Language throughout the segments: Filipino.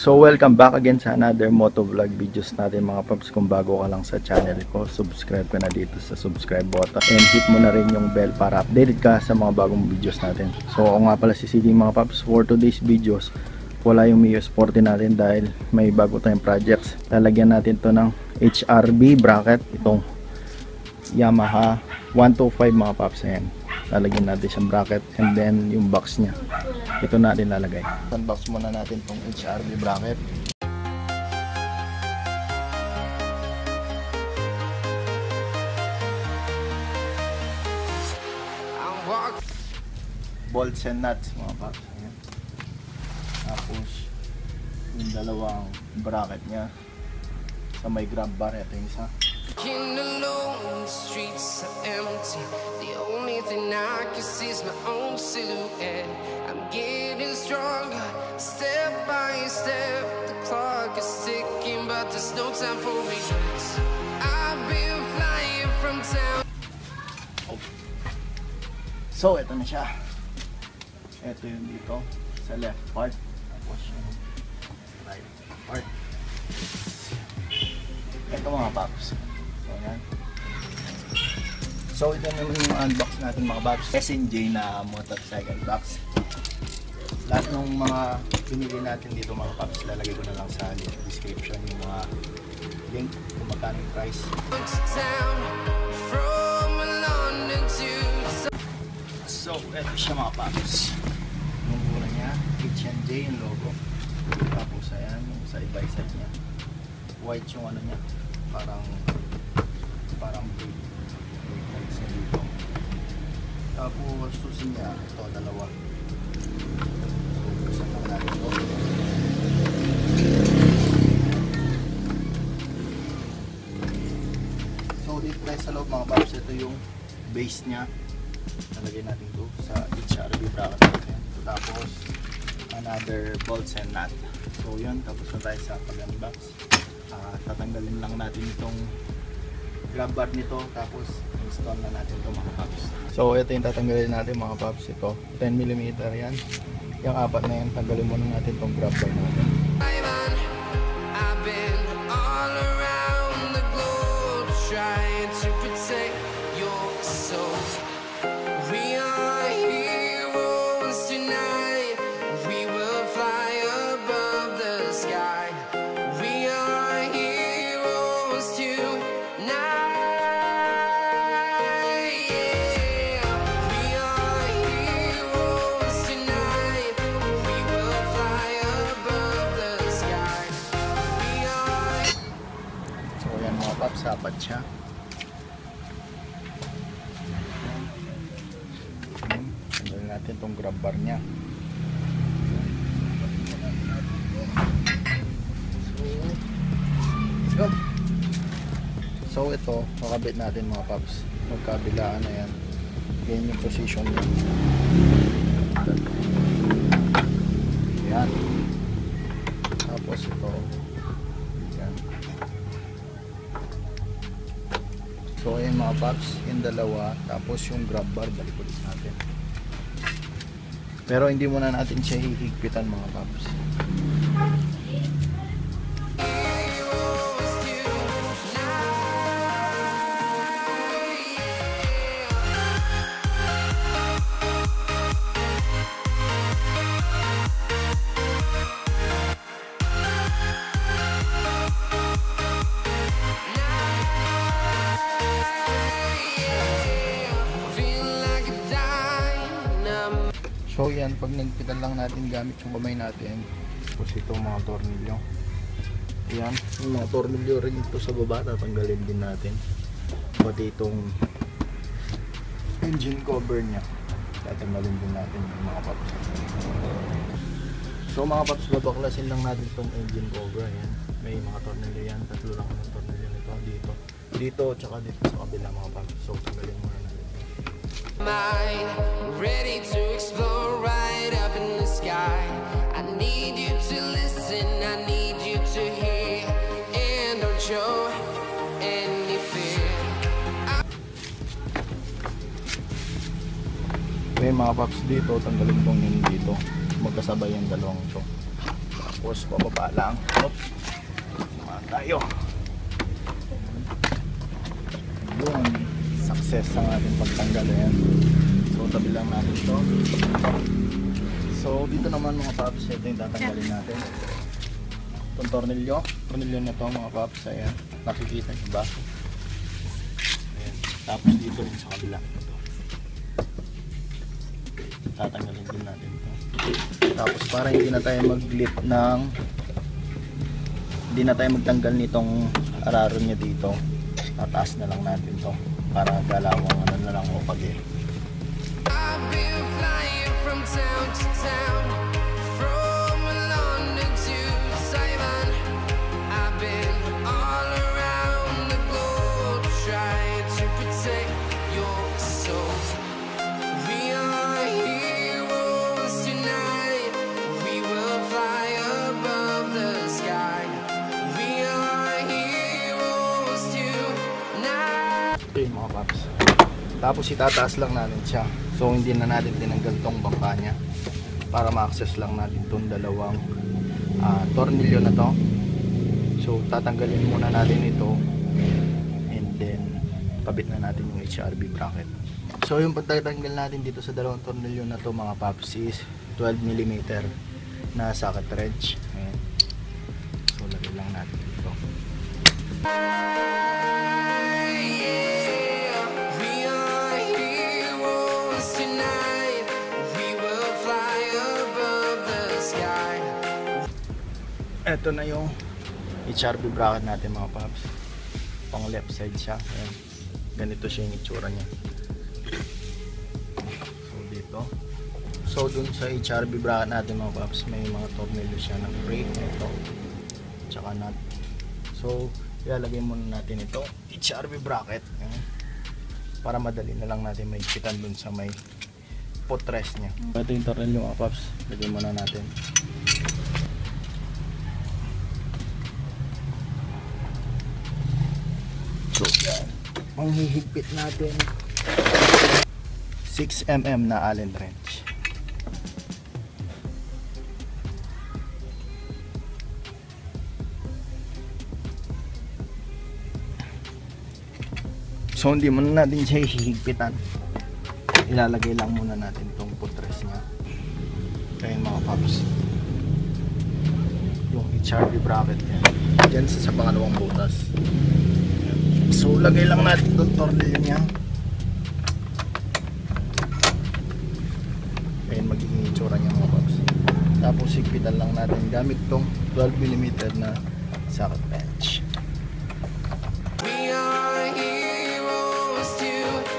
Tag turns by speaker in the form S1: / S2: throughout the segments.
S1: So welcome back again sa another motovlog videos natin mga paps. Kung bago ka lang sa channel ko, subscribe ka na dito sa subscribe button and hit mo na rin yung bell para updated ka sa mga bagong videos natin. So ako nga pala si CD mga paps. For today's videos, wala yung Mio Sporty natin dahil may bago tayong projects. Lalagyan natin to ng HRB bracket, itong Yamaha 125 mga paps. Ayan, lalagyan natin siyang bracket and then yung box nya ito natin lalagay. Unbox muna natin tong HRB bracket. Bolts and nuts mga paps. Ayan. Tapos yung dalawang bracket nya sa may grab bar. Ito yung isa.
S2: Alone, the streets are empty. The only thing I can see is my own silhouette. I'm getting stronger, step by step. The clock is ticking, but there's no time for regrets. I've been flying from town.
S1: So, ito na siya. Ito yung dito sa left part. Tapos yung right part. Ito mga paps. So, yan. So, ito naman yung unbox natin mga paps. SNJ na motorcycle box. Lahat ng mga pinili natin dito mga paps, lalagay ko na lang sa description yung mga link kung magkano yung price. So, ito siya mga paps. Yung mura niya, HNJ yung logo. Tapos ayan, yung side by side niya. White yung ano niya. Parang blue lights niya dito. Tapos susi niya, ito dalawa. So, lang natin ito. So, dito tayo sa loob mga paps, ito yung base niya. Nalagay natin ito sa HRB bracket natin. Tapos another bolts and nut. So yun, tapos na tayo sa pag-unbox. Tatanggalin lang natin itong grab bar nito, tapos install na natin ito mga paps. So ito yung tatanggalin natin mga paps. Ito 10mm yan. Yung apat na yan, tanggalin muna natin itong grab bar natin.
S2: I've been all around the globe trying to protect your soul. We are heroes tonight. We will fly above the sky. We are heroes tonight. Yeah. We are heroes tonight. We will fly above the sky. We are.
S1: So yan mga paps, sapat siya. Tanggalin natin itong grab bar nya. So, let's go. So ito, makabit natin mga paps. Magkabilaan na yan. Yan yung position niya. Yan. Tapos ito. Yan. So ayan mga paps, yung dalawa. Tapos yung grab bar, balik ulit natin. Pero hindi muna natin siya hihigpitan mga paps. So yan, pag nagpitan lang natin gamit yung kamay natin. Tapos ito mga tornilyo. Yan, yung mga tornilyo rin ito sa baba, tatanggalin din natin. Pati itong engine cover nya, tatanggalin din natin yung mga paps. So mga paps, babaklasin lang natin itong engine cover. Yan, may mga tornilyo yan, tatlo lang ng tornilyo nito. Dito, tsaka dito sa kabila mga paps. So tanggalin muna natin.
S2: Mind ready to explore right up in the sky. I need you to listen, I need you to hear, and don't show any fear.
S1: May mga paps dito, tanggalin tong yun dito. Magkasabay yung dalawang to. Tapos bababa lang. Oops. Tumaan tayo. Yun. Success ang ating pagtanggal. Ayan. So tabi lang natin to. So dito naman mga paps, ito yung tatanggalin natin. Itong tornilyo na to mga paps. Ayan. Nakikita nyo ba? Ayan. Tapos dito rin sa kabila. Ito. Tatanggalin din natin ito. Tapos para hindi na tayo mag-glip ng hindi na tayo magtanggal nitong araro niya dito, tataas na lang natin to para galawang ano na lang upag eh.
S2: I've been flying from town to town, from London to Taiwan. I've been all around the globe trying to protect your soul. We are heroes tonight. We will fly above the sky. We are heroes tonight.
S1: Okay mga paps. Tapos itataas lang natin siya. So hindi na natin tinanggal tong bangka niya para ma-access lang natin tong dalawang tornilyo na to. So tatanggalin muna natin ito and then kabit na natin yung HRB bracket. So yung pagtatanggal natin dito sa dalawang tornilyo na to mga paps is 12mm na socket wrench. Ayan. So lagay lang natin dito. Ito na yung HRB bracket natin mga paps. Pang left side siya. Ayan. Ganito siya yung itsura niya. So dito. So dun sa HRB bracket natin mga paps, may mga tornilyo siya ng brake ito. Tsaka nut. So ilalagay muna natin ito HRB bracket. Ayan. Para madali na lang natin may kitan dun sa may footrest niya. Ito yung tornilyo mga paps. Lagay muna natin. So yan, manghihigpit natin 6mm na Allen wrench. So hindi muna natin siya hihigpitan, ilalagay lang muna natin itong footrest nya. Kaya mga paps, yung HRB bracket yan dyan sa pangalawang butas. So lagay lang natin itong tornilyo niya. Ayan magiging itsura niya mga paps. Tapos higpitan lang natin gamit itong 12mm na socket wrench.
S2: We are heroes tonight.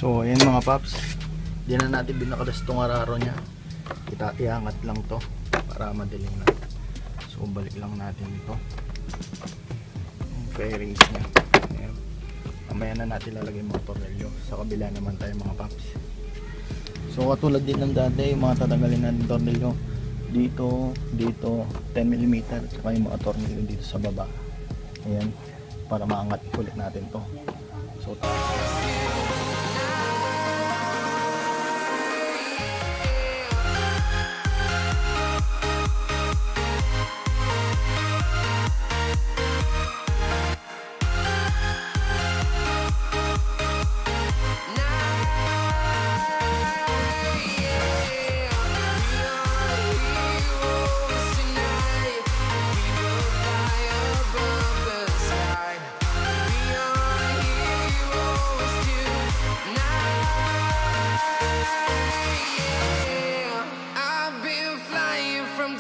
S1: So ayan mga paps, di na natin binakalas itong araro nya. Iangat lang to para madaling na. So balik lang natin ito yung fairings nya. Ayan. Mamaya na natin lalagay mga tornilyo. Sa kabila naman tayo mga paps. So katulad din ng dati, yung mga tatanggalin natin tornilyo dito, dito 10mm, saka yung mga tornilyo dito sa baba. Ayan, para maangat ulit natin to. So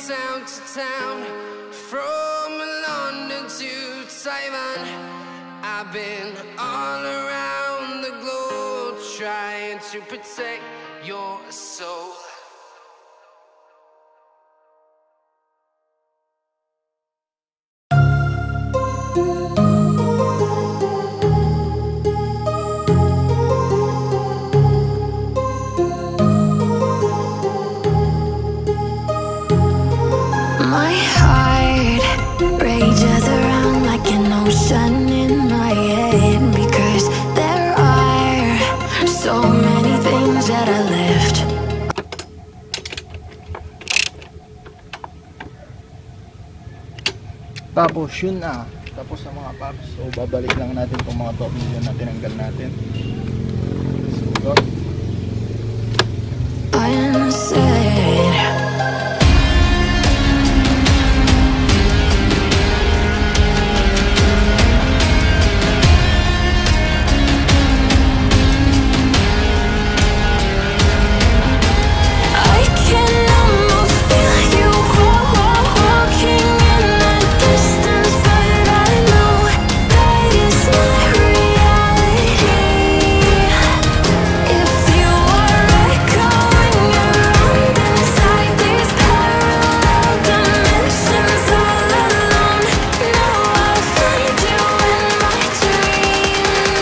S2: town to town, from London to Taiwan. I've been all around the globe trying to protect your soul.
S3: My heart
S1: Tapos yun na, tapos na mga paps. So babalik lang natin itong mga tornilyo na tinanggal natin. So
S2: I'm sad. I can almost feel you walking in the distance, but I know that it's not reality. If you are echoing around inside these parallel dimensions all alone, now I'll find you in my dreams.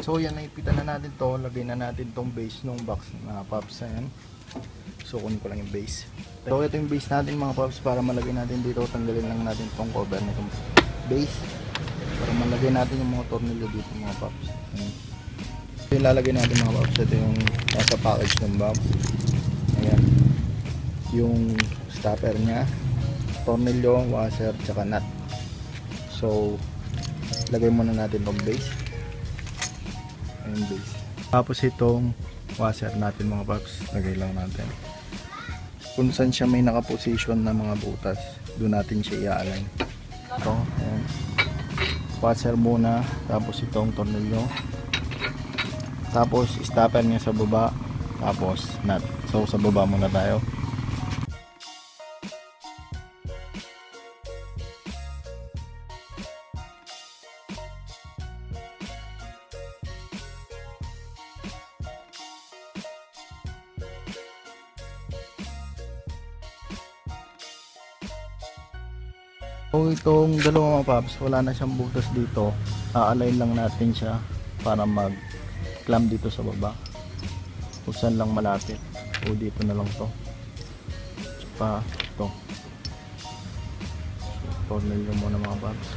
S1: So yan, naipitan na natin to. Lagay na natin tong base ng box mga paps. Ayan. So kunin ko lang yung base. So ito yung base natin mga paps. Para malagay natin dito, tanggalin lang natin tong cover nitong base. Para malagay natin yung mga tornilyo dito mga paps. Ayan. So yung lalagay natin mga paps, ito yung nasa package ng box. Ayan. Yung stopper nya, tornilyo, washer, tsaka nut. So lagay muna natin tong base. Yung base. Tapos itong washer natin mga paps, lagay lang natin. Kung saan siya may nakaposition na mga butas, doon natin siya i-align. Ito, ayan. Washer muna, tapos itong tornilyo. Tapos stopper niya sa baba, tapos nut. So sa baba muna tayo. So itong dalawang mga paps, wala na siyang butas dito. A-align lang natin siya para mag-clamp dito sa baba. Kung saan lang malapit. O dito na lang to. Tsaka ito. So, tornilyo muna mga paps.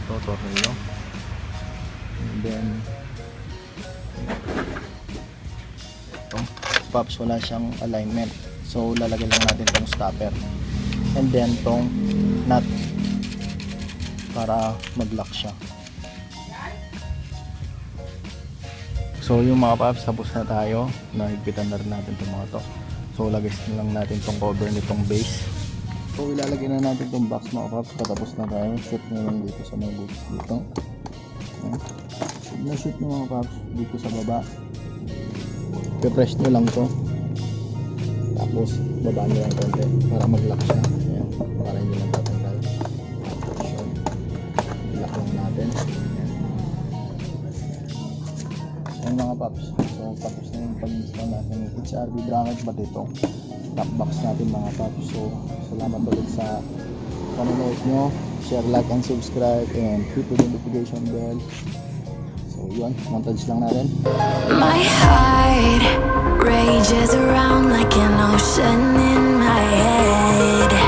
S1: Ito, tornilyo. And then ito. Paps, wala siyang alignment. So lalagay lang natin itong stopper. And then tong nut para mag-lock siya. So yung mga paps, tapos na tayo. Nahigpitan na rin natin itong mga to. So lagay na lang natin itong cover nitong base. So ilalagay na natin itong box mga paps. Patapos na tayo. Shoot na lang dito sa mga butas dito. Shoot na shoot na mga paps dito sa baba. Pe-press nyo lang to. Tapos baba nyo lang konti para mag-lock siya. Ayan, para hindi lang tatanggal. I-lock lang natin. Ayan mga paps. So tapos na yung pag-install natin yung HRV bracket ba dito. Top box natin mga paps. So salamat ulit sa panonood nyo. Share, like, and subscribe, and hit the notification bell. So yun, montage lang natin.
S2: My heart rages around like an ocean in my head.